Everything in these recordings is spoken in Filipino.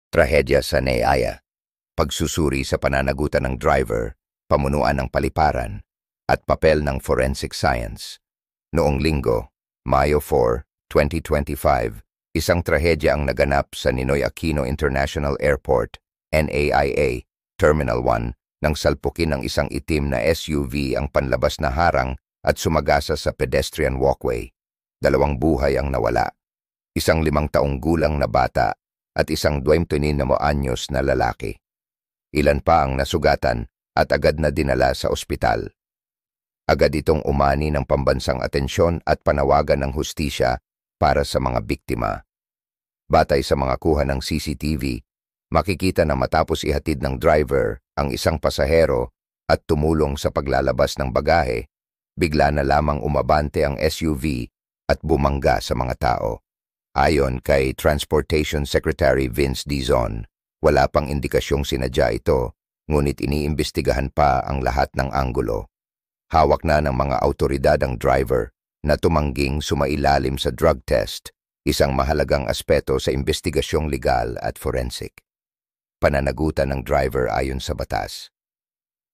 Trahedya sa Neaya, pagsusuri sa pananagutan ng driver, pamunuan ng paliparan, at papel ng forensic science. Noong linggo, Mayo 4, 2025, isang trahedya ang naganap sa Ninoy Aquino International Airport, NAIA, Terminal 1, nang salpukin ng isang itim na SUV ang panlabas na harang at sumagasa sa pedestrian walkway. 2 buhay ang nawala. Isang 5 taong gulang na bata at isang 29 anyos na lalaki. Ilan pa ang nasugatan at agad na dinala sa ospital. Agad itong umani ng pambansang atensyon at panawagan ng hustisya para sa mga biktima. Batay sa mga kuha ng CCTV, makikita na matapos ihatid ng driver ang isang pasahero at tumulong sa paglalabas ng bagahe, bigla na lamang umabante ang SUV at bumangga sa mga tao. Ayon kay Transportation Secretary Vince Dizon, wala pang indikasyong sinadya ito, ngunit iniimbestigahan pa ang lahat ng anggulo. Hawak na ng mga awtoridad ang driver na tumangging sumailalim sa drug test, isang mahalagang aspeto sa investigasyong legal at forensic. Pananagutan ng driver ayon sa batas.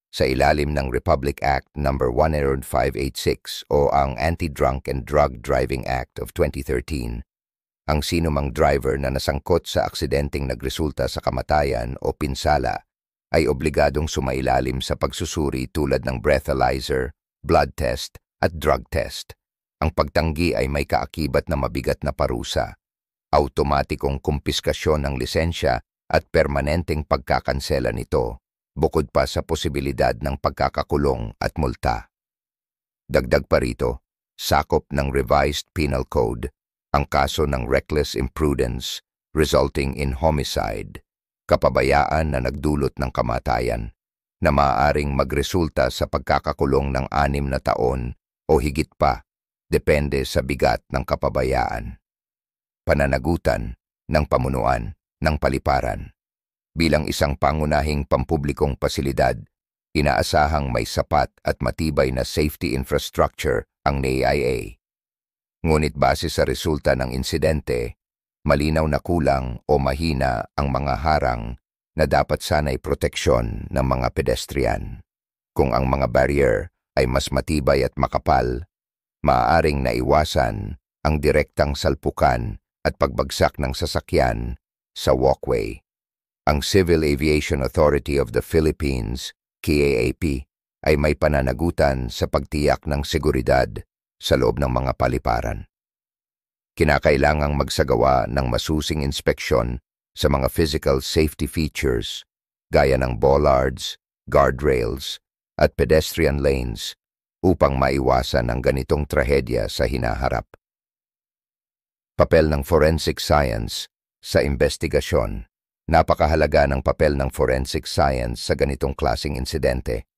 Sa ilalim ng Republic Act No. 10586 o ang Anti-Drunk and Drug Driving Act of 2013, ang sinumang driver na nasangkot sa aksidenteng nagresulta sa kamatayan o pinsala ay obligadong sumailalim sa pagsusuri tulad ng breathalyzer, blood test at drug test. Ang pagtanggi ay may kaakibat na mabigat na parusa, automatikong kumpiskasyon ng lisensya at permanenteng pagkakansela nito, bukod pa sa posibilidad ng pagkakakulong at multa. Dagdag pa rito, sakop ng Revised Penal Code ang kaso ng reckless imprudence resulting in homicide, kapabayaan na nagdulot ng kamatayan, na maaaring magresulta sa pagkakakulong ng 6 na taon o higit pa, depende sa bigat ng kapabayaan. Pananagutan ng pamunuan ng paliparan. Bilang isang pangunahing pampublikong pasilidad, inaasahang may sapat at matibay na safety infrastructure ang NAIA. Ngunit base sa resulta ng insidente, malinaw na kulang o mahina ang mga harang na dapat sanay proteksyon ng mga pedestrian. Kung ang mga barrier ay mas matibay at makapal, maaaring naiwasan ang direktang salpukan at pagbagsak ng sasakyan sa walkway. Ang Civil Aviation Authority of the Philippines, CAAP, ay may pananagutan sa pagtiyak ng seguridad sa loob ng mga paliparan. Kinakailangang magsagawa ng masusing inspeksyon sa mga physical safety features gaya ng bollards, guardrails, at pedestrian lanes upang maiwasan ang ganitong trahedya sa hinaharap. Papel ng forensic science sa investigasyon. Napakahalaga ng papel ng forensic science sa ganitong klaseng insidente.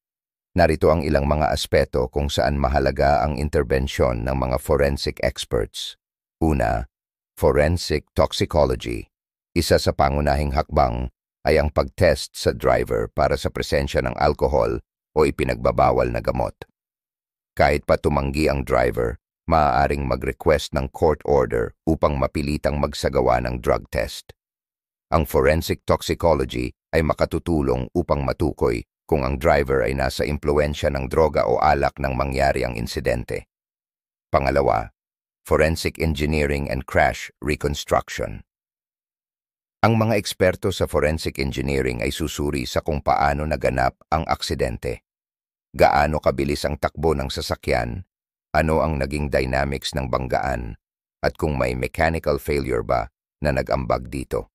Narito ang ilang mga aspeto kung saan mahalaga ang interbensyon ng mga forensic experts. Una, forensic toxicology. Isa sa pangunahing hakbang ay ang pagtest sa driver para sa presensya ng alcohol o ipinagbabawal na gamot. Kahit pa tumanggi ang driver, maaaring mag-request ng court order upang mapilitang magsagawa ng drug test. Ang forensic toxicology ay makatutulong upang matukoy kung ang driver ay nasa impluwensya ng droga o alak nang mangyari ang insidente. Pangalawa, forensic engineering and crash reconstruction. Ang mga eksperto sa forensic engineering ay susuri sa kung paano naganap ang aksidente. Gaano kabilis ang takbo ng sasakyan, ano ang naging dynamics ng banggaan, at kung may mechanical failure ba na nag-ambag dito.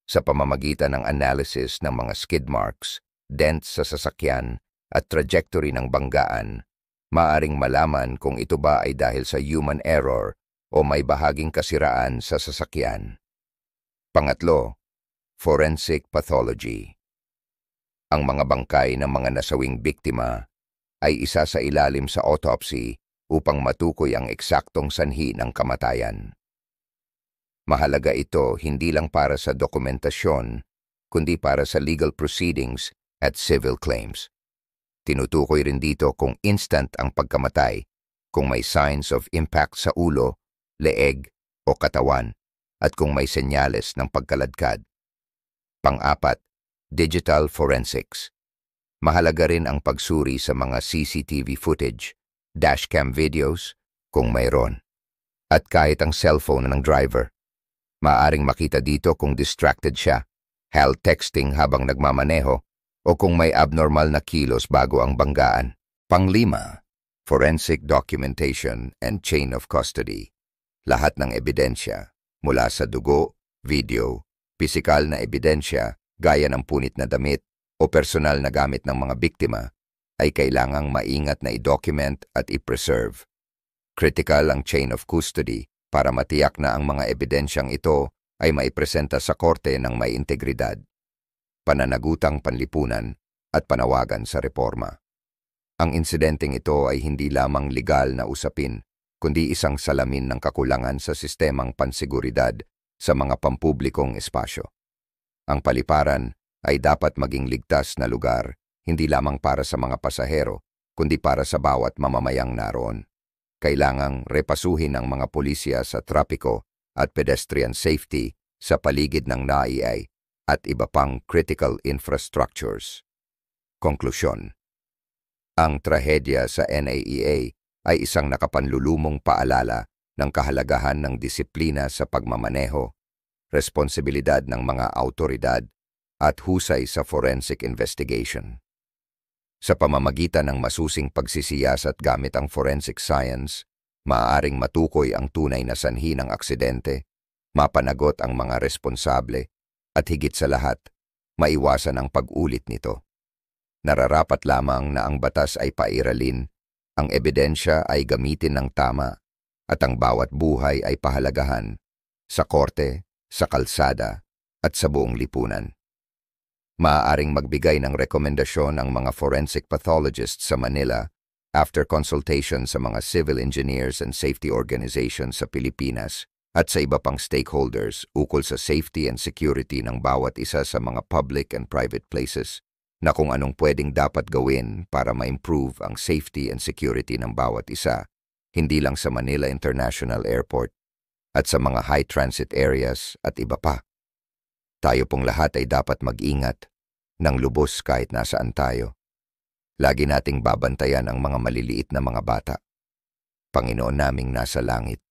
Sa pamamagitan ng analysis ng mga skid marks, dents sa sasakyan at trajectory ng banggaan, maaring malaman kung ito ba ay dahil sa human error o may bahaging kasiraan sa sasakyan. Pangatlo, forensic pathology. Ang mga bangkay ng mga nasawing biktima ay isa sa ilalim sa autopsy upang matukoy ang eksaktong sanhi ng kamatayan. Mahalaga ito hindi lang para sa dokumentasyon, kundi para sa legal proceedings at civil claims. Tinutukoy rin dito kung instant ang pagkamatay, kung may signs of impact sa ulo, leeg o katawan, at kung may senyales ng pagkaladkad. Pang-apat, digital forensics. Mahalaga rin ang pagsuri sa mga CCTV footage, dashcam videos, kung mayroon. At kahit ang cellphone ng driver. Maaring makita dito kung distracted siya, held texting habang nagmamaneho, o kung may abnormal na kilos bago ang banggaan. Panglima, forensic documentation and chain of custody. Lahat ng ebidensya, mula sa dugo, video, pisikal na ebidensya, gaya ng punit na damit, o personal na gamit ng mga biktima, ay kailangang maingat na i-document at i-preserve. Critical ang chain of custody para matiyak na ang mga ebidensyang ito ay maipresenta sa korte ng may integridad, pananagutang panlipunan at panawagan sa reforma. Ang insidenteng ito ay hindi lamang legal na usapin, kundi isang salamin ng kakulangan sa sistemang pansiguridad sa mga pampublikong espasyo. Ang paliparan ay dapat maging ligtas na lugar, hindi lamang para sa mga pasahero, kundi para sa bawat mamamayang naroon. Kailangang repasuhin ng mga pulisya sa trapiko at pedestrian safety sa paligid ng NAIA at iba pang critical infrastructures. Konklusyon. Ang trahedya sa NAIA ay isang nakapanlulumong paalala ng kahalagahan ng disiplina sa pagmamaneho, responsibilidad ng mga autoridad, at husay sa forensic investigation. Sa pamamagitan ng masusing pagsisiyasat gamit ang forensic science, maaaring matukoy ang tunay na sanhi ng aksidente, mapanagot ang mga responsable, at higit sa lahat, maiwasan ang pag-ulit nito. Nararapat lamang na ang batas ay pairalin, ang ebidensya ay gamitin ng tama, at ang bawat buhay ay pahalagahan sa korte, sa kalsada, at sa buong lipunan. Maaaring magbigay ng rekomendasyon ang mga forensic pathologists sa Manila after consultation sa mga civil engineers and safety organizations sa Pilipinas at sa iba pang stakeholders ukol sa safety and security ng bawat isa sa mga public and private places na kung anong pwedeng dapat gawin para ma-improve ang safety and security ng bawat isa, hindi lang sa Manila International Airport at sa mga high transit areas at iba pa. Tayo pong lahat ay dapat mag-ingat ng lubos kahit nasaan tayo. Lagi nating babantayan ang mga maliliit na mga bata. Panginoon naming nasa langit,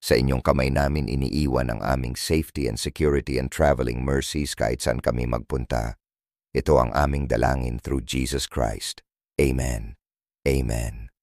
sa inyong kamay namin iniiwan ang aming safety and security and traveling mercies kahit saan kami magpunta. Ito ang aming dalangin through Jesus Christ. Amen. Amen.